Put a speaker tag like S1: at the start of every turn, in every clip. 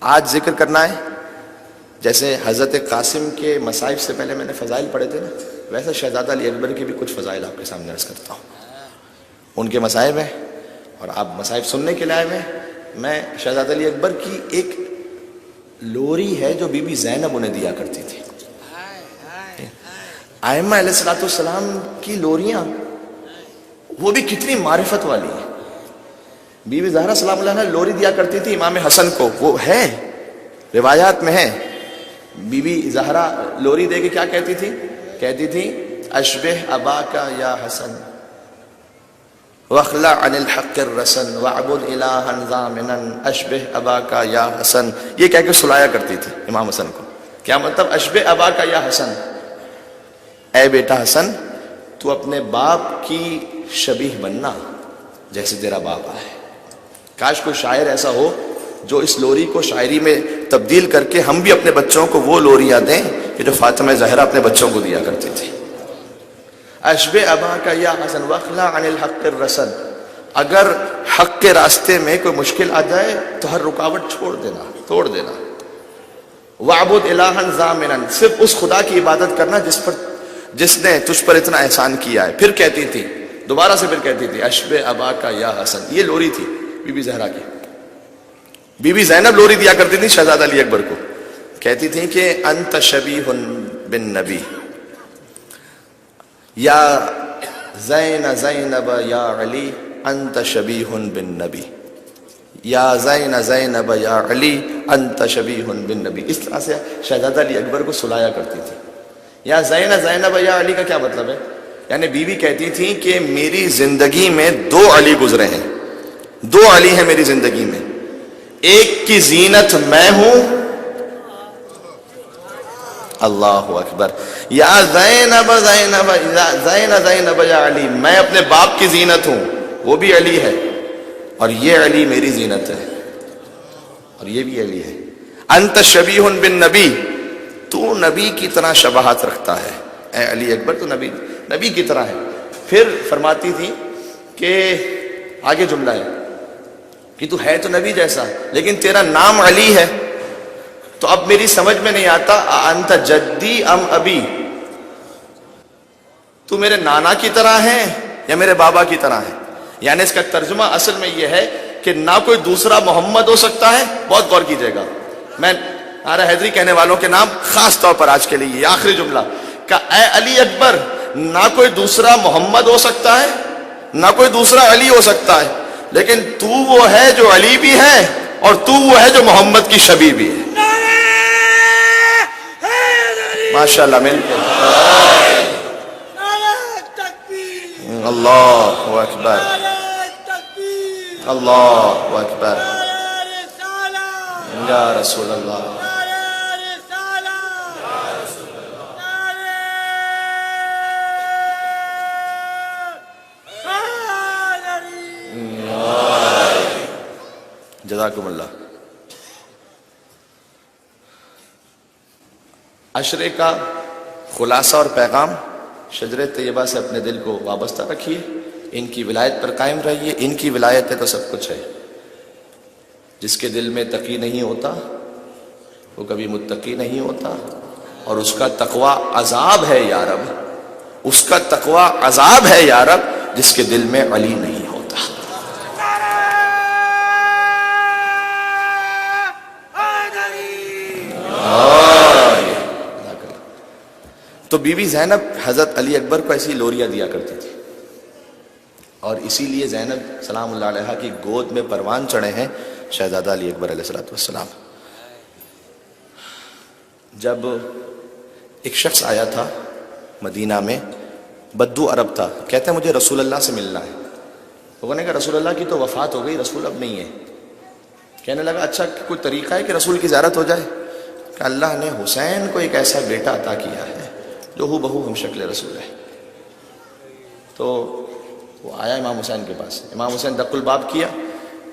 S1: آج ذکر کرنا ہے جیسے حضرت قاسم کے مصائب سے پہلے میں نے فضائل پڑھے تھے نا، ویسے شہزادہ علی اکبر کے بھی کچھ فضائل آپ کے سامنے عرض کرتا ہوں. ان کے مصائب ہیں اور آپ مصائب سننے کے لیے آئے ہوئے ہیں. میں شہزادہ علی اکبر کی ایک لوری ہے جو بی بی زینب انہیں دیا کرتی تھی. ائمہ علیہ الصلوۃ والسلام کی لوریاں وہ بھی کتنی معرفت والی ہیں. بی بی زہرا سلام اللہ علیہ لوری دیا کرتی تھی امام حسن کو، وہ ہے روایات میں ہے. بی بی زہرا لوری دے کے کیا کہتی تھی؟ کہتی تھی اشبہ اباکا یا حسن واخلع عن الحق الرسن واعبد الہا ضامنا اشبہ اباکا یا حسن. یہ کہہ کے سلایا کرتی تھی امام حسن کو. کیا مطلب؟ اشبہ اباکا یا حسن، اے بیٹا حسن تو اپنے باپ کی شبیہ بننا جیسے تیرا باپ ہے. کاش کوئی شاعر ایسا ہو جو اس لوری کو شاعری میں تبدیل کر کے ہم بھی اپنے بچوں کو وہ لوریاں دیں کہ جو فاطمہ زہرا اپنے بچوں کو دیا کرتی تھی. اشبہ اباکا یا حسن واخلع عن الحق الرسن. اگر حق کے راستے میں کوئی مشکل آ جائے تو ہر رکاوٹ چھوڑ دینا، توڑ دینا. واعبد الہا ضامنا، صرف اس خدا کی عبادت کرنا جس نے تجھ پر اتنا احسان کیا ہے. پھر کہتی تھی دوبارہ سے، پھر کہتی تھی اشبہ اباکا یا حسن. یہ لوری تھی بی بی زہرا کی. بی بی زینب لوری دیا کرتی تھی شہزادہ علی اکبر کو. کہتی تھی کہ انت شبیہ بالنبی یا زینب یا علی انت شبیہ بالنبی، یا زینب یا علی انت شبیہ بالنبی. اس طرح سے شہزادہ علی اکبر کو سلایا کرتی تھی. یا زینب یا علی کا کیا مطلب ہے؟ یعنی بیوی کہتی تھی کہ میری زندگی میں دو علی گزرے ہیں، دو علی ہیں میری زندگی میں. ایک کی زینت میں ہوں، اللہ اکبر. یا زینب یا علی، میں اپنے باپ کی زینت ہوں، وہ بھی علی ہے، اور یہ علی میری زینت ہے، اور یہ بھی علی ہے. انت شبیہ بالنبی، تو نبی کی طرح شباہت رکھتا ہے. اے علی اکبر تو نبی کی طرح ہے. پھر فرماتی تھی کہ آگے جملہ ہے کہ تو ہے تو نبی جیسا لیکن تیرا نام علی ہے، تو اب میری سمجھ میں نہیں آتا انت جدی ام ابی، تو میرے نانا کی طرح ہے یا میرے بابا کی طرح ہے. یعنی اس کا ترجمہ اصل میں یہ ہے کہ نہ کوئی دوسرا محمد ہو سکتا ہے. بہت غور کیجئے گا، میں آرا حیدری کہنے والوں کے نام خاص طور پر آج کے لیے یہ آخری جملہ کہ اے علی اکبر، نہ کوئی دوسرا محمد ہو سکتا ہے نہ کوئی دوسرا علی ہو سکتا ہے، لیکن تو وہ ہے جو علی بھی ہے اور تو وہ ہے جو محمد کی شبیہ بھی ہے. ماشاءاللہ مل کے اللہ اکبر، اللہ اکبر، یا رسول اللہ. جزاکم اللہ. عشرے کا خلاصہ اور پیغام، شجرہ طیبہ سے اپنے دل کو وابستہ رکھیے، ان کی ولایت پر قائم رہیے. ان کی ولایت ہے تو سب کچھ ہے. جس کے دل میں تقی نہیں ہوتا وہ کبھی متقی نہیں ہوتا، اور اس کا تقوی عذاب ہے یا رب، اس کا تقوی عذاب ہے یا رب جس کے دل میں علی نہیں ہوتا. تو بی بی زینب حضرت علی اکبر کو ایسی لوریاں دیا کرتی تھی، اور اسی لیے زینب سلام اللہ علیہا کی گود میں پروان چڑھے ہیں شہزادہ علی اکبر علیہ السلام. جب ایک شخص آیا تھا مدینہ میں، بدو عرب تھا، کہتے ہیں مجھے رسول اللہ سے ملنا ہے. لوگوں نے کہا رسول اللہ کی تو وفات ہو گئی، رسول اب نہیں ہے. کہنے لگا اچھا کوئی طریقہ ہے کہ رسول کی زیارت ہو جائے؟ کہ اللہ نے حسین کو ایک ایسا بیٹا عطا کیا ہے جو ہو بہو ہم شکل رسول ہے. تو وہ آیا امام حسین کے پاس. امام حسین دق الباب کیا،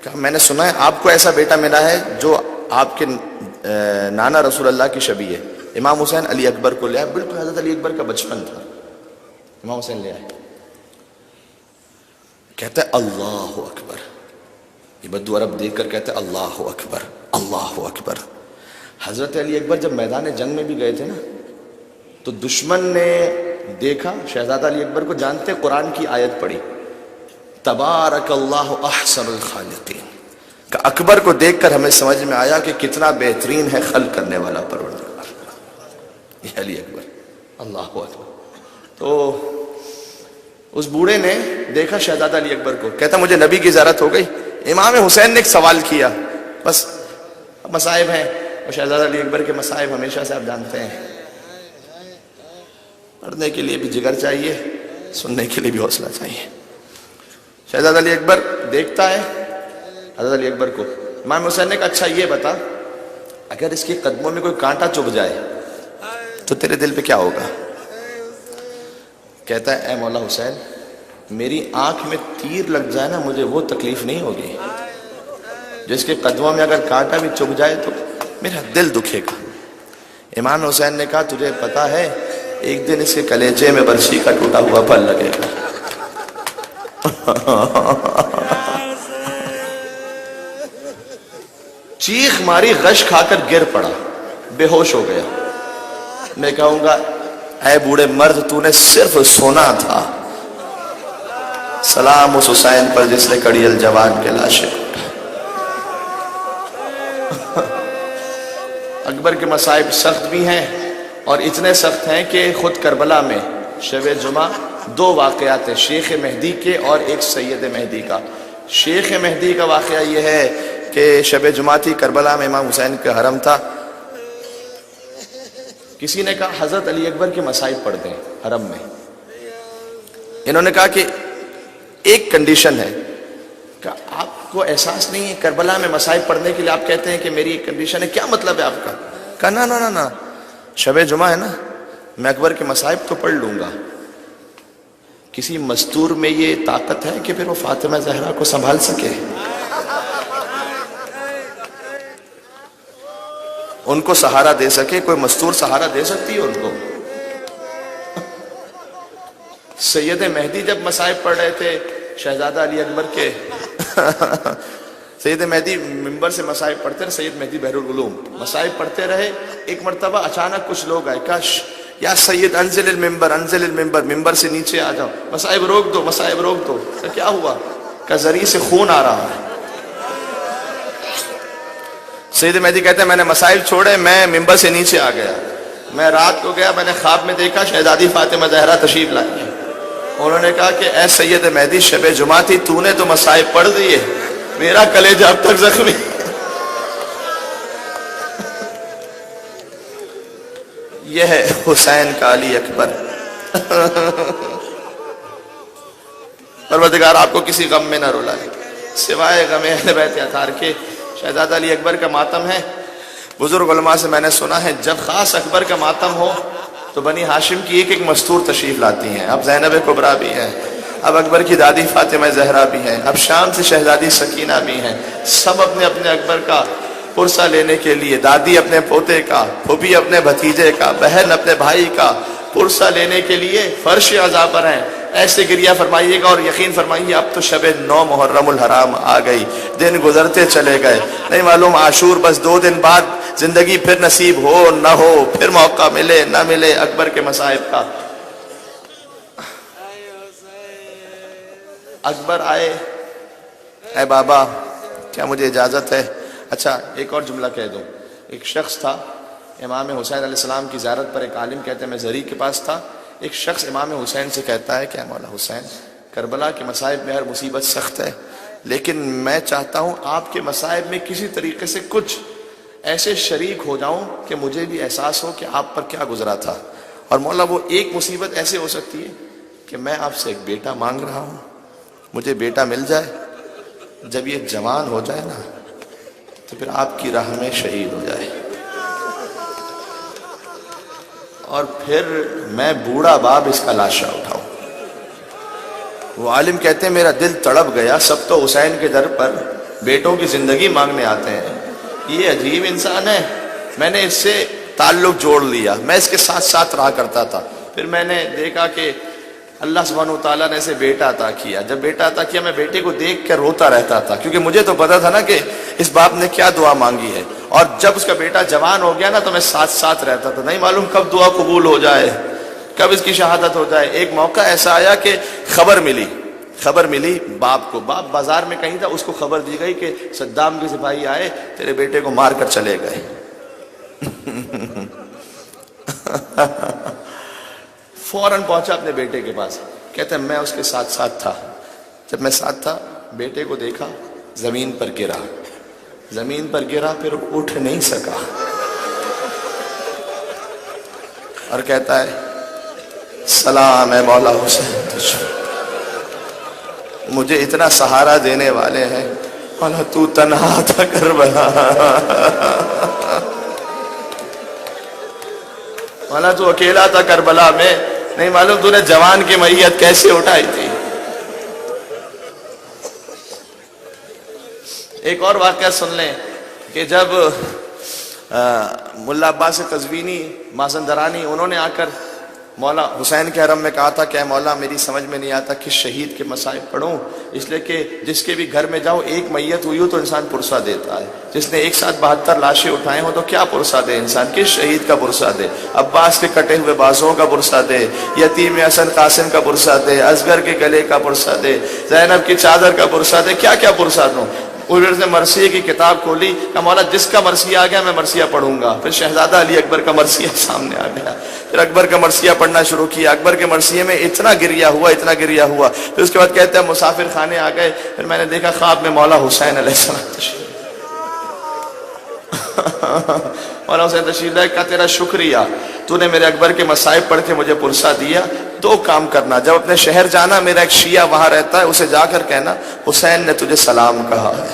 S1: کہا میں نے سنا ہے آپ کو ایسا بیٹا ملا ہے جو آپ کے نانا رسول اللہ کی شبیہ ہے. امام حسین علی اکبر کو لے آئے، بالکل حضرت علی اکبر کا بچپن تھا. امام حسین لے آئے، کہتا ہے اللہ اکبر. یہ بدو عرب دیکھ کر کہتے ہیں اللہ اکبر. اللہ اکبر. حضرت علی اکبر جب میدان جنگ میں بھی گئے تھے نا تو دشمن نے دیکھا شہزادہ علی اکبر کو, جانتے قرآن کی آیت پڑھی تبارک اللہ احسن الخالقین, کہ اکبر کو دیکھ کر ہمیں سمجھ میں آیا کہ کتنا بہترین ہے خلق کرنے والا پروردگار یہ علی اکبر. اللہ اکبر. تو اس بوڑھے نے دیکھا شہزادہ علی اکبر کو, کہتا مجھے نبی کی زیارت ہو گئی. امام حسین نے ایک سوال کیا, بس مصائب ہیں, اور شہزادہ علی اکبر کے مصائب ہمیشہ سے آپ جانتے ہیں, پڑھنے کے لیے بھی جگر چاہیے, سننے کے لیے بھی حوصلہ چاہیے. شہزادہ علی اکبر دیکھتا ہے حضرت علی اکبر کو. امام حسین نے کہا اچھا یہ بتا, اگر اس کے قدموں میں کوئی کانٹا چبھ جائے تو تیرے دل پہ کیا ہوگا؟ کہتا ہے اے مولا حسین, میری آنکھ میں تیر لگ جائے نا مجھے وہ تکلیف نہیں ہوگی, جس کے قدموں میں اگر کانٹا بھی چبھ جائے تو میرا دل دکھے گا. امام حسین نے کہا تجھے پتا ہے ایک دن اس کے کلیجے میں برچی کا ٹوٹا ہوا پھل لگے گا. چیخ ماری, غش کھا کر گر پڑا, بے ہوش ہو گیا. میں کہوں گا اے بوڑھے مرد تو نے صرف سونا تھا, سلام اس حسین پر جس نے کڑی الجوان کے لاشے کو. اکبر کے مصائب سخت بھی ہیں, اور اتنے سخت ہیں کہ خود کربلا میں شب جمعہ دو واقعات ہیں, شیخ مہدی کے اور ایک سید مہدی کا. شیخ مہدی کا واقعہ یہ ہے کہ شب جمعہ تھی, کربلا میں امام حسین کا حرم تھا. کسی نے کہا حضرت علی اکبر کے مصائب پڑھ دیں حرم میں. انہوں نے کہا کہ ایک کنڈیشن ہے, کہ آپ کو احساس نہیں ہے کربلا میں مصائب پڑھنے کے لیے آپ کہتے ہیں کہ میری ایک کنڈیشن ہے, کیا مطلب ہے آپ کا؟ کہا نا نا نا نا, شب جمعہ ہے نا, میں اکبر کے مصائب تو پڑھ لوں گا, کسی مستور میں یہ طاقت ہے کہ پھر وہ فاطمہ زہرا کو سنبھال سکے, ان کو سہارا دے سکے؟ کوئی مستور سہارا دے سکتی ہے ان کو؟ سید مہدی جب مصائب پڑھ رہے تھے شہزادہ علی اکبر کے سید مہدی ممبر سے مصائب پڑھتے رہے, سید مہدی بحر العلوم مصائب پڑھتے رہے. ایک مرتبہ اچانک کچھ لوگ آئے, کاش یا سید انزل المنبر, انزل المنبر, ممبر سے نیچے آ جاؤ, مصائب روک دو, مصائب روک دو. کیا ہوا؟ کہ ذریعے سے خون آ رہا ہے. سید مہدی کہتے ہیں میں نے مصائب چھوڑے, میں ممبر سے نیچے آ گیا. میں رات کو گیا, میں نے خواب میں دیکھا شہزادی فاطمہ زہرا تشریف لائی. انہوں نے کہا کہ اے سید مہدی شب جمعہ تھی, تو نے تو مصائب پڑھ دیے, میرا کلیجہ اب تک زخمی. یہ ہے حسین کا علی اکبر. پروردگار آپ کو کسی غم میں نہ رلائے سوائے غم اہل بیت اطہار کے. شہزادہ علی اکبر کا ماتم ہے. بزرگ علماء سے میں نے سنا ہے جب خاص اکبر کا ماتم ہو تو بنی ہاشم کی ایک ایک مستور تشریف لاتی ہیں. اب زینب کبریٰ بھی ہیں, اب اکبر کی دادی فاطمہ زہرا بھی ہیں, اب شام سے شہزادی سکینہ بھی ہیں. سب اپنے اپنے اکبر کا پرسہ لینے کے لیے, دادی اپنے پوتے کا, پھوپھی اپنے بھتیجے کا, بہن اپنے بھائی کا پرسہ لینے کے لیے فرش عزا پر ہیں. ایسے گریہ فرمائیے گا اور یقین فرمائیے اب تو شب 9 محرم الحرام آ گئی, دن گزرتے چلے گئے, نہیں معلوم عاشور بس 2 دن بعد زندگی پھر نصیب ہو نہ ہو, پھر موقع ملے نہ ملے اکبر کے مصائب کا. اکبر آئے, اے بابا کیا مجھے اجازت ہے؟ اچھا ایک اور جملہ کہہ دوں. ایک شخص تھا امام حسین علیہ السلام کی زیارت پر, ایک عالم کہتے ہیں میں زری کے پاس تھا. ایک شخص امام حسین سے کہتا ہے کہ مولا حسین کربلا کے مصائب میں ہر مصیبت سخت ہے, لیکن میں چاہتا ہوں آپ کے مصائب میں کسی طریقے سے کچھ ایسے شریک ہو جاؤں کہ مجھے بھی احساس ہو کہ آپ پر کیا گزرا تھا. اور مولا وہ ایک مصیبت ایسے ہو سکتی ہے کہ میں آپ سے ایک بیٹا مانگ رہا ہوں, مجھے بیٹا مل جائے, جب یہ جوان ہو جائے نا تو پھر آپ کی راہ میں شہید ہو جائے, اور پھر میں بوڑھا باپ اس کا لاشا اٹھاؤں. وہ عالم کہتے ہیں میرا دل تڑپ گیا, سب تو حسین کے در پر بیٹوں کی زندگی مانگنے آتے ہیں, یہ عجیب انسان ہے. میں نے اس سے تعلق جوڑ لیا, میں اس کے ساتھ ساتھ رہا کرتا تھا. پھر میں نے دیکھا کہ اللہ سبحانہ و تعالیٰ نے اسے بیٹا عطا کیا. جب بیٹا عطا کیا میں بیٹے کو دیکھ کر روتا رہتا تھا، کیونکہ مجھے تو پتا تھا نا کہ اس باپ نے کیا دعا مانگی ہے. اور جب اس کا بیٹا جوان ہو گیا نا تو میں ساتھ ساتھ رہتا تھا، نہیں معلوم کب دعا قبول ہو جائے، کب اس کی شہادت ہو جائے. ایک موقع ایسا آیا کہ خبر ملی باپ کو. باپ بازار میں کہیں تھا، اس کو خبر دی گئی کہ صدام کے سپاہی آئے، تیرے بیٹے کو مار کر چلے گئے. فوراً پہنچا اپنے بیٹے کے پاس، کہتے ہیں میں اس کے ساتھ ساتھ تھا. جب میں ساتھ تھا بیٹے کو دیکھا، زمین پر گرا پھر اٹھ نہیں سکا، اور کہتا ہے سلام ہے مولا حسین تجھ، مجھے اتنا سہارا دینے والے ہیں. مولا تو تنہا تھا کربلا، مولا تو اکیلا تھا کربلا میں، نہیں معلوم تو نے جوان کی میت کیسے اٹھائی تھی. ایک اور واقعہ سن لیں کہ جب ملا عباس قزوینی مازندرانی انہوں نے آ کر مولا حسین کے حرم میں کہا تھا کہ اے مولا میری سمجھ میں نہیں آتا کس شہید کے مصائب پڑھوں، اس لیے کہ جس کے بھی گھر میں جاؤ ایک میت ہوئی ہو تو انسان پرسہ دیتا ہے، جس نے ایک ساتھ 72 لاشیں اٹھائے ہوں تو کیا پرسہ دے انسان، کس شہید کا پرسہ دے، عباس کے کٹے ہوئے بازوں کا پرسہ دے، یتیم حسن قاسم کا پرسہ دے، اصغر کے گلے کا پرسہ دے، زینب کی چادر کا پرسہ دے، کیا کیا پرسہ دوں. نے مرثیے کی کتاب کھولی کہ مولا جس کا مرثیہ آ گیا میں مرثیہ پڑھوں گا. پھر شہزادہ علی اکبر کا مرثیہ سامنے آ گیا، پھر اکبر کا مرثیہ پڑھنا شروع کیا. اکبر کے مرثیے میں اتنا گریا ہوا. پھر اس کے بعد کہتے ہیں مسافر خانے آ گئے. پھر میں نے دیکھا خواب میں مولا حسین علیہ السلام تشریف مولا حسین تشریف لائے. کہا تیرا شکریہ، تو نے میرے اکبر کے مصائب پڑھ کے مجھے پرسہ دیا. 2 کام کرنا، جب اپنے شہر جانا میرا ایک شیعہ وہاں رہتا ہے، اسے جا کر کہنا حسین نے تجھے سلام کہا ہے.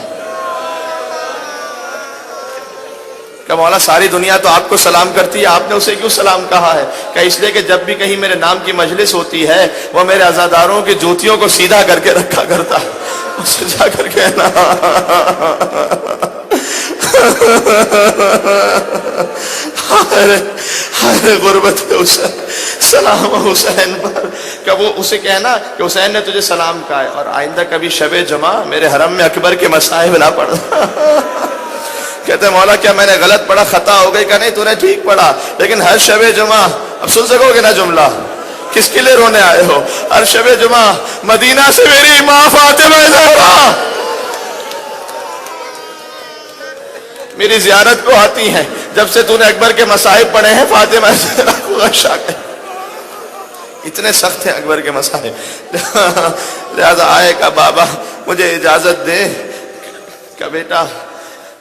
S1: کہ مولا ساری دنیا تو آپ کو سلام کرتی ہے، آپ نے اسے کیوں سلام کہا ہے؟ کہ اس لیے کہ جب بھی کہیں میرے نام کی مجلس ہوتی ہے وہ میرے عزاداروں کی جوتیوں کو سیدھا کر کے رکھا کرتا ہے. اسے جا کر کہنا غربت حسین، سلام حسین پر. کہ وہ اسے کہنا کہ حسین نے تجھے سلام کہا ہے، اور آئندہ کبھی شب جمعہ میرے حرم میں اکبر کے مصائب نہ پڑھنا. کہتے ہیں مولا کیا میں نے غلط پڑھا، خطا ہو گئی؟ کہ نہیں تو نے ٹھیک پڑھا، لیکن ہر شب جمعہ، اب سن سکو گے نا جملہ، کس کے لیے رونے آئے ہو؟ ہر شب جمعہ مدینہ سے میری ماں فاطمہ زہرا میری زیارت کو آتی ہیں. جب سے تو نے اکبر کے مصائب پڑھے ہیں فاطمہ زہرا کو غشا کر. اتنے سخت ہیں اکبر کے مصائب. لہذا آئے کہ بابا مجھے اجازت دے. کہ بیٹا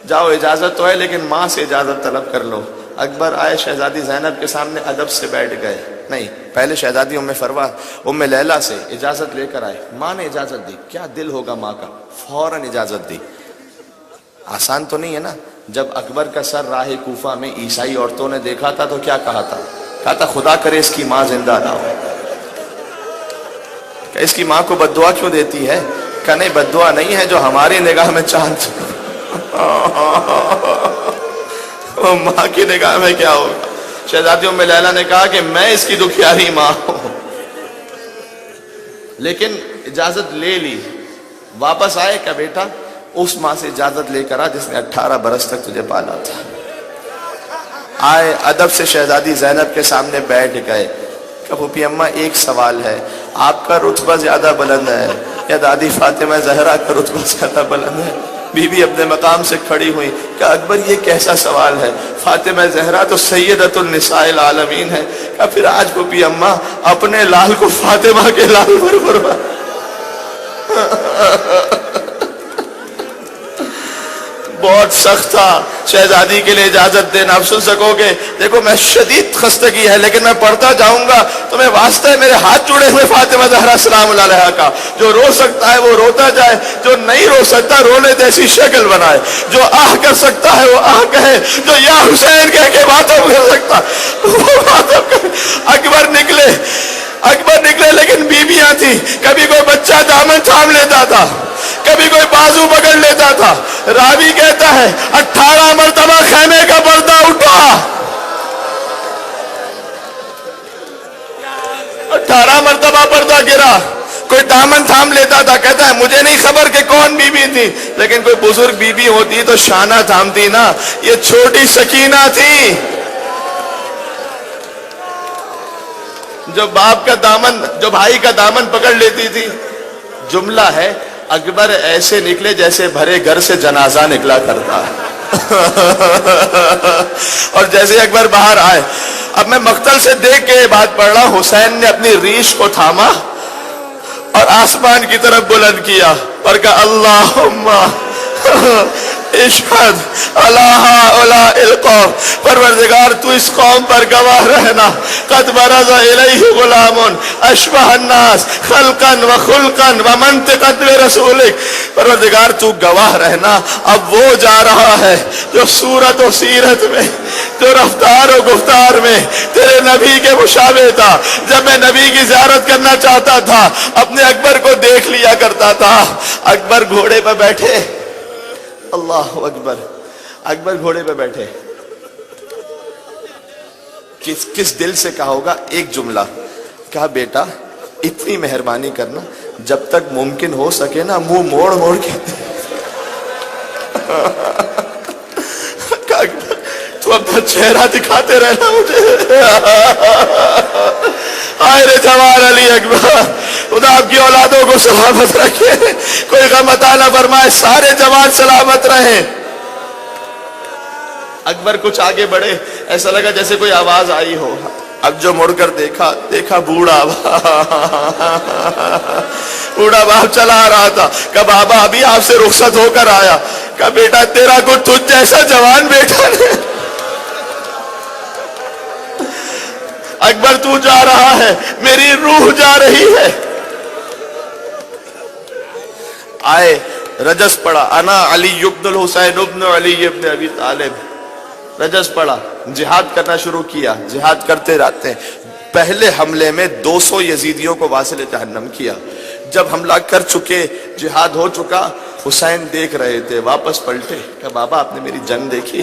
S1: جاؤ، اجازت تو ہے لیکن ماں سے اجازت طلب کر لو. اکبر آئے، شہزادی زینب کے سامنے ادب سے بیٹھ گئے. نہیں، پہلے شہزادی ام لیلہ سے اجازت لے کر آئے. ماں نے اجازت دی. کیا دل ہوگا ماں کا، فوراً اجازت دی. آسان تو نہیں ہے نا. جب اکبر کا سر راہ کوفہ میں عیسائی عورتوں نے دیکھا تھا تو کیا کہا تھا؟ کہا تھا خدا کرے اس کی ماں زندہ نہ ہو. کہ اس کی ماں کو بد دعا کیوں دیتی ہے؟ کہ نہیں، بد دعا نہیں ہے، جو ہماری نگاہ میں چاند وہ ماں کی نگاہ میں کیا ہوگا. شہزادی ام لیلہ نے کہا کہ میں اس کی دکھیاری ماں ہوں، لیکن اجازت لے لی. واپس آئے کہ بیٹا اس ماں سے اجازت لے کر آ جس نے 18 برس تک تجھے پالا تھا. آئے، ادب سے شہزادی زینب کے سامنے بیٹھ گئے. کہ پھوپھی اماں ایک سوال ہے، آپ کا رتبہ زیادہ بلند ہے یا دادی فاطمہ زہرا کا رتبہ زیادہ بلند ہے؟ بی بی اپنے مقام سے کھڑی ہوئی. کہ اکبر یہ کیسا سوال ہے، فاطمہ زہرا تو سیدۃ النساء العالمین ہے. کہ پھر آج پھوپھی اماں اپنے لال کو فاطمہ کے لال پر قربان. بہت سخت تھا شہزادی کے لیے اجازت دینا. اب سن سکو گے. دیکھو میں شدید خستگی ہے لیکن میں پڑھتا جاؤں گا. تمہیں واسطہ ہے میرے ہاتھ جڑے ہوئے فاطمہ زہرا سلام اللہ علیہا کا. جو رو سکتا ہے وہ روتا جائے، جو نہیں رو سکتا رونے جیسی شکل بنائے. جو آہ کر سکتا ہے وہ آہ کہے، جو یا حسین کہہ کے باتیں کر سکتا وہ باتیں کرے. اکبر نکلے لیکن بیویاں تھیں. کبھی کوئی بچہ دامن تھام لیتا تھا، کبھی کوئی بازو پکڑ لیتا تھا. راوی کہتا ہے 18 مرتبہ خیمے کا پردہ اٹھا. 18 مرتبہ پردہ گرا، کوئی دامن تھام لیتا تھا، کہتا ہے مجھے نہیں خبر کہ کون بی بی تھی، لیکن کوئی بزرگ بی بی ہوتی تو شانہ تھامتی نا، یہ چھوٹی سکینہ تھی جو باپ کا دامن، جو بھائی کا دامن پکڑ لیتی تھی۔ جملہ ہے اکبر ایسے نکلے جیسے بھرے گھر سے جنازہ نکلا کرتا ہے اور جیسے اکبر باہر آئے، اب میں مقتل سے دیکھ کے یہ بات پڑھ رہا ہوں، حسین نے اپنی ریش کو تھاما اور آسمان کی طرف بلند کیا اور کہا اللہم اشہد علی ہؤلاء القوم، پروردگار تو اس قوم پر گواہ رہنا، قد برز الیہ غلام اشبہ الناس خلقا وخلقا ومنطقا برسولک، پروردگار تو گواہ رہنا اب وہ جا رہا ہے جو صورت و سیرت میں، جو رفتار و گفتار میں تیرے نبی کے مشابہ تھا۔ جب میں نبی کی زیارت کرنا چاہتا تھا اپنے اکبر کو دیکھ لیا کرتا تھا۔ اکبر گھوڑے پہ بیٹھے، اللہ اکبر، اکبر گھوڑے پہ بیٹھے، کس دل سے کہا ہوگا؟ ایک جملہ کہا، بیٹا اتنی مہربانی کرنا، جب تک ممکن ہو سکے نا منہ موڑ موڑ کے تو اپنا چہرہ دکھاتے رہنا مجھے۔ آئے رے جوان علی اکبر، خدا آپ کی اولادوں کو سلامت رکھے، کوئی غم عطا نہ فرمائے، سارے جوان سلامت رہیں۔ اکبر کچھ آگے بڑھے، ایسا لگا جیسے کوئی آواز آئی ہو، اب جو مڑ کر دیکھا بوڑھا باپ چلا آ رہا تھا۔ کہا بابا ابھی آپ سے رخصت ہو کر آیا۔ کہا بیٹا تیرا کوئی تجھ جیسا جوان بیٹا نہیں، اکبر تو جا رہا ہے، میری روح جا رہی ہے۔ آئے رجس پڑا، انا علی ابن الحسین ابن علی ابن ابی طالب، رجس پڑا، جہاد کرنا شروع کیا، جہاد کرتے رہتے ہیں۔ پہلے حملے میں 200 یزیدیوں کو واصل جہنم کیا۔ جب حملہ کر چکے، جہاد ہو چکا، حسین دیکھ رہے تھے، واپس پلٹے۔ کہا بابا آپ نے میری جنگ دیکھی؟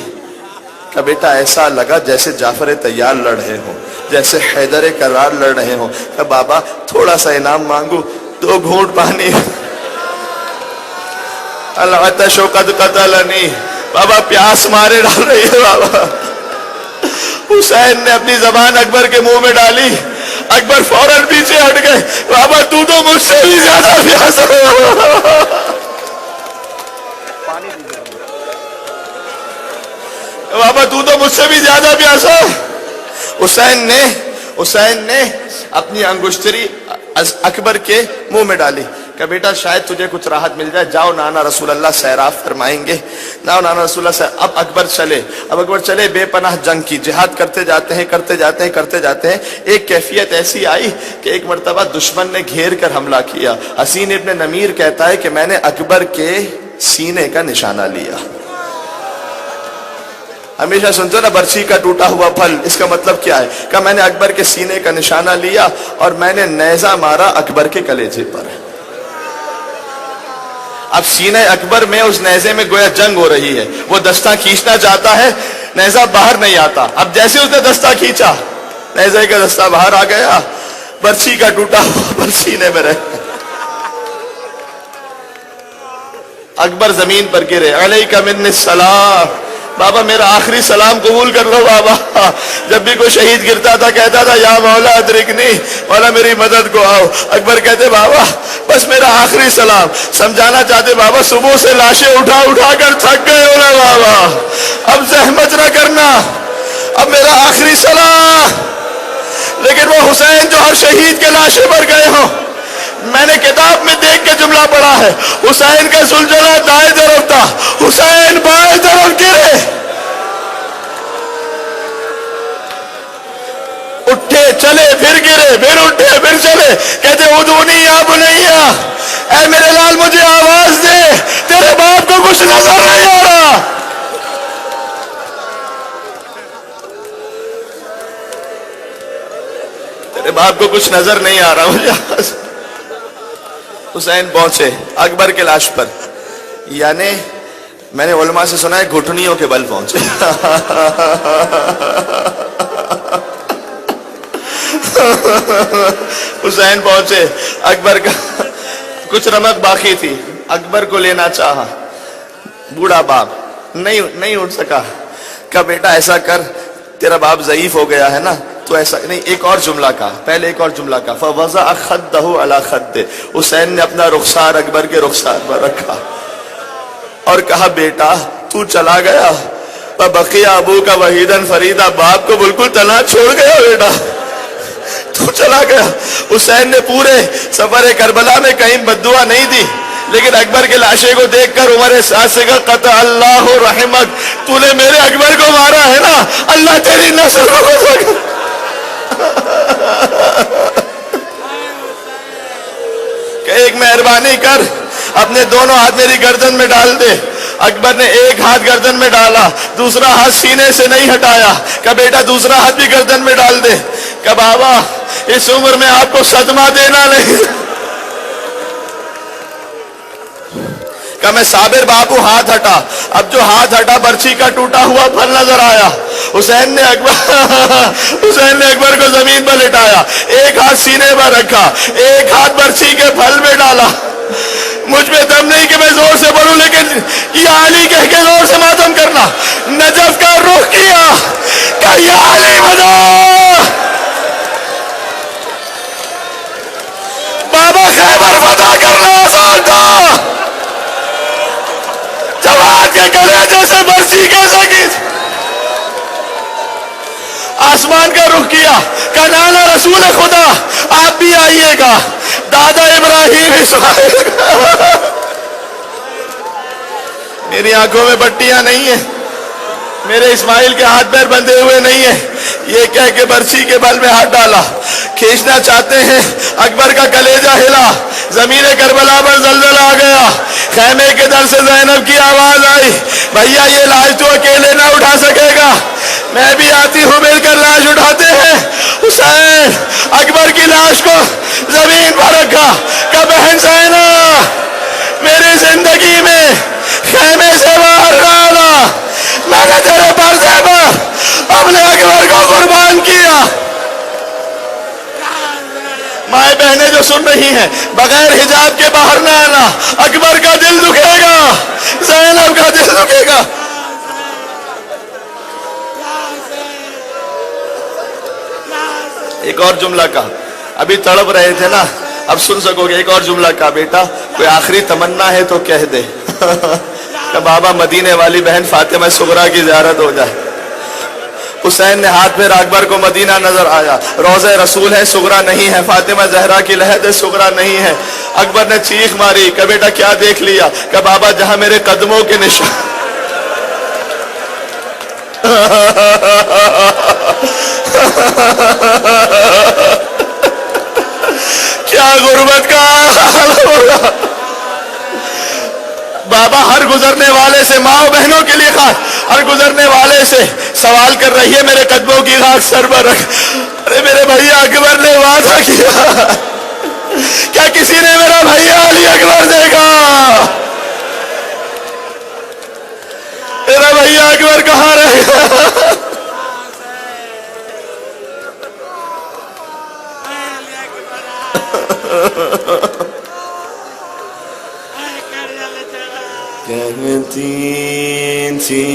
S1: کہا بیٹا ایسا لگا جیسے جعفر طیار لڑ رہے ہوں، جیسے حیدر کرار لڑ رہے ہوں۔ کہا بابا تھوڑا سا انعام مانگو، 2 گھونٹ پانی۔ العطش قد قتلنی، بابا پیاس مارے ڈال رہی ہے بابا۔ حسین نے اپنی زبان اکبر کے منہ میں ڈالی، اکبر فوراً پیچھے ہٹ گئے۔ بابا تو مجھ سے بھی زیادہ پیاسا بابا تو مجھ سے بھی زیادہ پیاسا۔ حسین نے اپنی انگشتری اکبر کے منہ میں ڈالی۔ کہ بیٹا شاید تجھے کچھ راحت مل جائے، جاؤ نانا رسول اللہ سیراف فرمائیں گے، جاؤ نانا رسول اللہ سیراف۔ اب اکبر چلے بے پناہ جنگ کی، جہاد کرتے جاتے ہیں۔ ایک کیفیت ایسی آئی کہ ایک مرتبہ دشمن نے گھیر کر حملہ کیا۔ حسین ابن نمیر کہتا ہے کہ میں نے اکبر کے سینے کا نشانہ لیا۔ ہمیشہ سنتے ہو نا برچھی کا ٹوٹا ہوا پھل، اس کا مطلب کیا ہے؟ کہ میں نے اکبر کے سینے کا نشانہ لیا اور میں نے نیزہ مارا اکبر کے کلیجے پر۔ اب سینہ اکبر میں اس نیزے میں گویا جنگ ہو رہی ہے، وہ دستہ کھینچنا چاہتا ہے، نیزہ باہر نہیں آتا۔ اب جیسے اس نے دستہ کھینچا، نیزے کا دستہ باہر آ گیا، برچھی کا ٹوٹا ہوا پر سینے میں رہ گیا۔ اکبر زمین پر گرے، علیک منی السلام، بابا میرا آخری سلام قبول کر لو بابا۔ جب بھی کوئی شہید گرتا تھا کہتا تھا یا مولا ادرکنی، مولا میری مدد کو آؤ۔ اکبر کہتے بابا بس میرا آخری سلام، سمجھانا چاہتے بابا صبح سے لاشیں اٹھا کر تھک گئے ہو نا بابا، اب زحمت نہ کرنا، اب میرا آخری سلام۔ لیکن وہ حسین جو ہر شہید کے لاشیں پر گئے ہوں، میں نے کتاب میں دیکھ کے جملہ پڑھا ہے، حسین کا زلزلہ دائیں طرف تھا، حسین بائیں طرف گرے، اٹھے چلے پھر گرے، پھر اٹھے پھر چلے، کہتے ادعونی یا بنیا، اے میرے لال مجھے آواز دے، تیرے باپ کو کچھ نظر نہیں آ رہا۔ تیرے باپ کو کچھ نظر نہیں آ رہا مجھے۔ حسین پہنچے اکبر کے لاش پر، یعنی میں نے علماء سے سنا ہے گھٹنیوں کے بل پہنچے۔ حسین پہنچے، اکبر کا کچھ رمق باقی تھی، اکبر کو لینا چاہا، بوڑھا باپ نہیں اٹھ سکا، کہا بیٹا ایسا کر، تیرا باپ ضعیف ہو گیا ہے نا، تو ایسا نہیں، ایک اور جملہ کہا، پہلے ایک اور جملہ کہا، فَوَضَعَ خَدَّهُ عَلَى خَدِّهِ، حسین نے اپنا رخسار اکبر کے رخسار پر رکھا اور کہا بیٹا تو چلا گیا، بقی ابو کا وحیدن فریدہ، باپ کو بالکل تنہا چھوڑ گیا بیٹا، تو چلا گیا۔ حسین نے پورے سفر کربلا میں کہیں بددعا نہیں دی، لیکن اکبر کے لاشے کو دیکھ کر عمر سعد سے کہا قطع اللہ رحمک، تو نے میرے اکبر کو مارا ہے نا، اللہ تیری نسل کو بچا۔ کہ ایک مہربانی کر، اپنے دونوں ہاتھ میری گردن میں ڈال دے۔ اکبر نے ایک ہاتھ گردن میں ڈالا، دوسرا ہاتھ سینے سے نہیں ہٹایا، کہ بیٹا دوسرا ہاتھ بھی گردن میں ڈال دے، کہ بابا اس عمر میں آپ کو صدمہ دینا نہیں، کہ میں صابر باپو، ہاتھ ہٹا۔ اب جو ہاتھ ہٹا برچھی کا ٹوٹا ہوا پھل نظر آیا، حسین نے اکبر کو زمین پر لٹایا، ایک ہاتھ سینے پر رکھا، ایک ہاتھ برچھی کے پھل میں ڈالا۔ مجھ میں دم نہیں کہ میں زور سے بولوں، لیکن یا علی کہہ کے زور سے ماتم کرنا۔ نجف کا رخ کیا کہ یا علی بنا، بابا خیبر فتح کرنا آسان تھا، جواد کے گلے جیسے برچی کیسے کی، آسمان کا رخ کیا کہ نانا رسول خدا آپ بھی آئیے گا، دادا ابراہیم اسماعیل۔ میری آنکھوں میں پٹیاں نہیں ہیں، میرے اسماعیل کے ہاتھ پیر بندھے ہوئے نہیں ہیں، یہ کہہ کے برچھی کے بل میں ہاتھ ڈالا، کھینچنا چاہتے ہیں، اکبر کا کلیجہ ہلا، زمین کربلا پر زلزلہ آ گیا، خیمے کے در سے زینب کی آواز آئی، بھیا یہ لاش تو اکیلے نہ اٹھا سکے گا، میں بھی آتی ہوں، مل کر لاش اٹھاتے ہیں۔ حسین اکبر کی لاش کو زمین پر رکھا کہ بہن زینب میری زندگی میں خیمے سے باہر نہ آنا، میں نے تیرے پردے پر اپنے اکبر کو قربان کیا۔ مائیں بہنیں جو سن رہی ہیں، بغیر حجاب کے باہر نہ آنا، اکبر کا دل دکھے گا، زینب کا دل دکھے گا۔ ایک اور جملہ کہا، ابھی تڑپ رہے تھے نا، اب سن سکو گے، ایک اور جملہ کہا بیٹا کوئی آخری تمنا ہے تو کہہ دے، کہ بابا مدینے والی بہن فاطمہ صغرا کی زیارت ہو جائے۔ حسین نے ہاتھ پھیرا، اکبر کو مدینہ نظر آیا، روضہ رسول ہے صغرا نہیں ہے، فاطمہ زہرا کی لحد ہے صغرا نہیں ہے۔ اکبر نے چیخ ماری کہ بیٹا کیا دیکھ لیا، کہ بابا جہاں میرے قدموں کے نشان، کیا غربت کا حال ہوگا۔ بابا ہر گزرنے والے سے، ماں و بہنوں کے لیے خاص، ہر گزرنے والے سے سوال کر رہی ہے، میرے قدموں کی خاک سر پر رکھ۔ ارے میرے بھائی اکبر نے وعدہ کیا، کیا کسی نے میرا بھائی علی اکبر دیکھا؟ میرا بھائی اکبر کہاں رہ گیا؟ کہتی تھی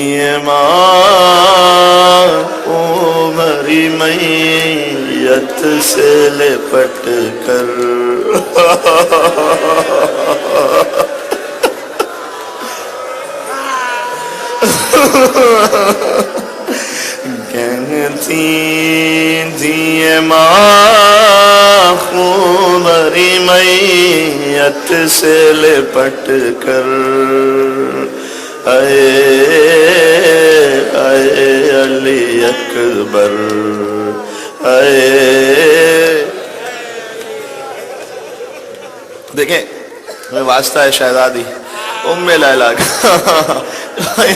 S1: ماں عمری میت سے لپٹ کر، کہتی تھی ماں عمری میت سے لپٹ کر، اے علی اکبر، اے۔ دیکھیں میں واسطہ ہے شہزادی ام لیلا کا،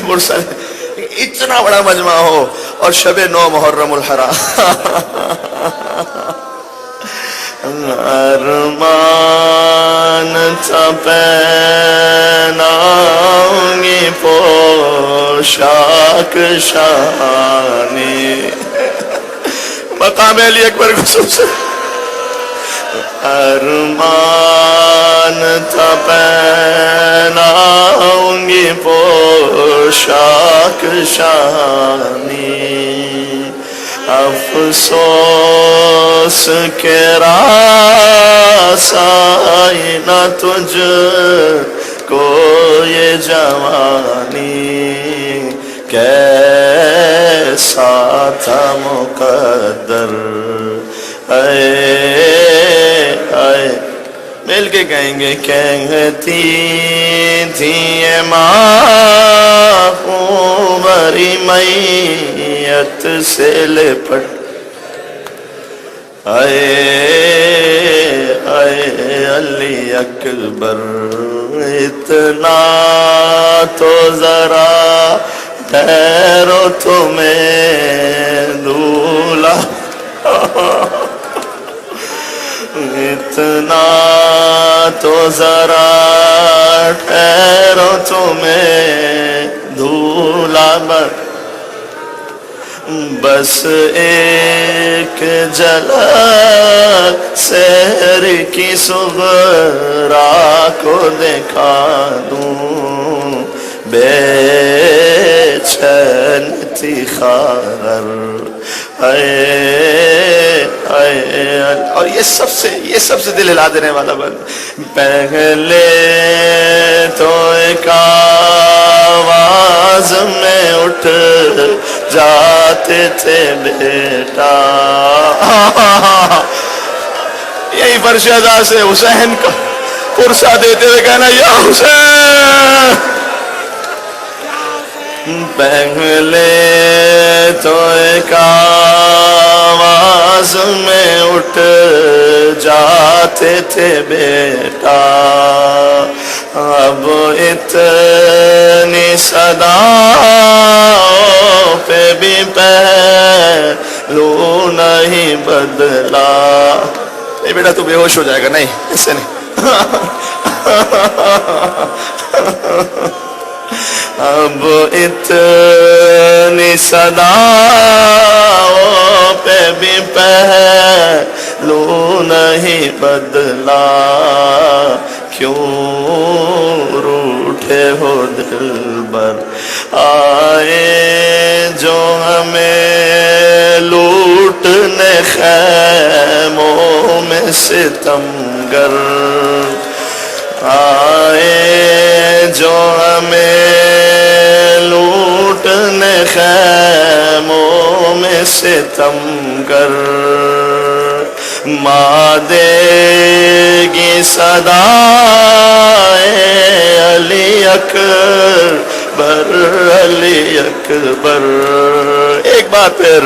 S1: مرسل اتنا بڑا مجمع ہو اور شب 9 محرم الحرام، ارمان تھا پہناؤں گی پوشاک شانی، مقام علی اکبر کو سب سے ارمان تھا پہناؤں گی پوشاک شانی، افسوس کہ راس آئی نہ تجھ کو یہ جوانی، کیسا تھا مقدر اے اے، مل کے کہیں گے کہتی تھی یہ ماں عمری میت سے لپٹ، اے اے علی اکبر اتنا تو ذرا ٹھہرو تمہیں دولہا، اتنا تو ذرا ٹھہرو تمہیں دولہا، بس ایک جھلک سحر کی صغرا کو دکھا دوں، بے چین تھی خاطر اے اے، اور یہ سب سے دل ہلا دینے والا بند، پہلے تو ایک آواز میں اٹھ جاتے تھے بیٹا، یہی فرش ادا سے حسین کا پرسہ دیتے ہوئے کہنا یا حسین، پہلے تو ایک آواز میں اٹھ جاتے تھے بیٹا، اب اتنی صداؤں پہ بھی پہلو نہیں بدلا، اے بیٹا تو بے ہوش ہو جائے گا، نہیں ایسے نہیں، اب اتنی صداؤں پہ بھی پہلو نہیں بدلا، کیوں روٹھے ہو دلبر، آئے جو ہمیں لوٹنے خیموں میں ستمگر، آئے جو ہمیں لوٹنے خیموں میں ستمگر، ماں دے گی صدائے علی اکبر علی اکبر، ایک بار پھر،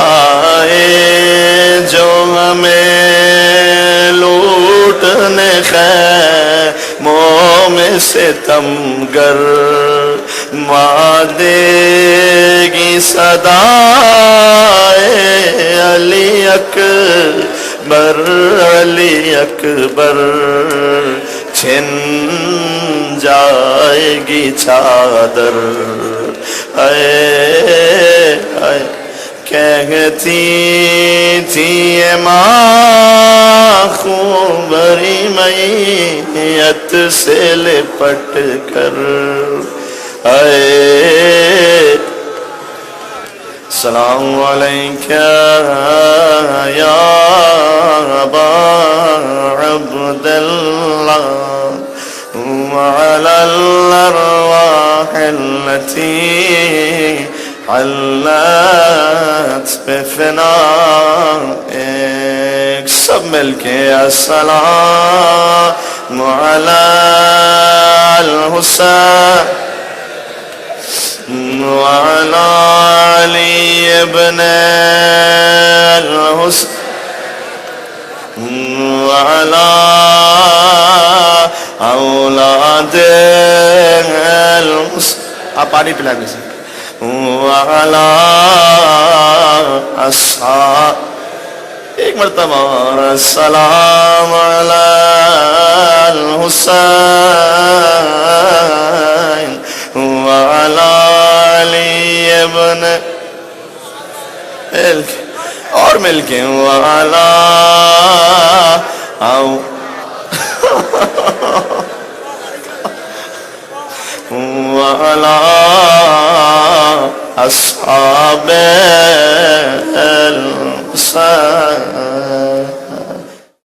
S1: آئے جو ہمیں لوٹنے خیموں میں ستمگر، ماں دے گی صدائے علی اکبر علی اکبر، چھن جائے گی چادر اے اے، کہتی تھی یہ ماں خونبری میت سے لپٹ کر، اے السلام علیکہ یا ابا عبداللہ وعلی الارواح التي حلت بفنائك، سب مل کے السلام علی الحسین وعلی علی ابن الحسین وعلی اولاد الحسین، آپ پانی پلا بھی سے، وعلی اصحاب، ایک مرتبہ السلام علی الحسین وعلی علی ابن، اور مل کے وعلی آؤ وعلى أصحاب الحسين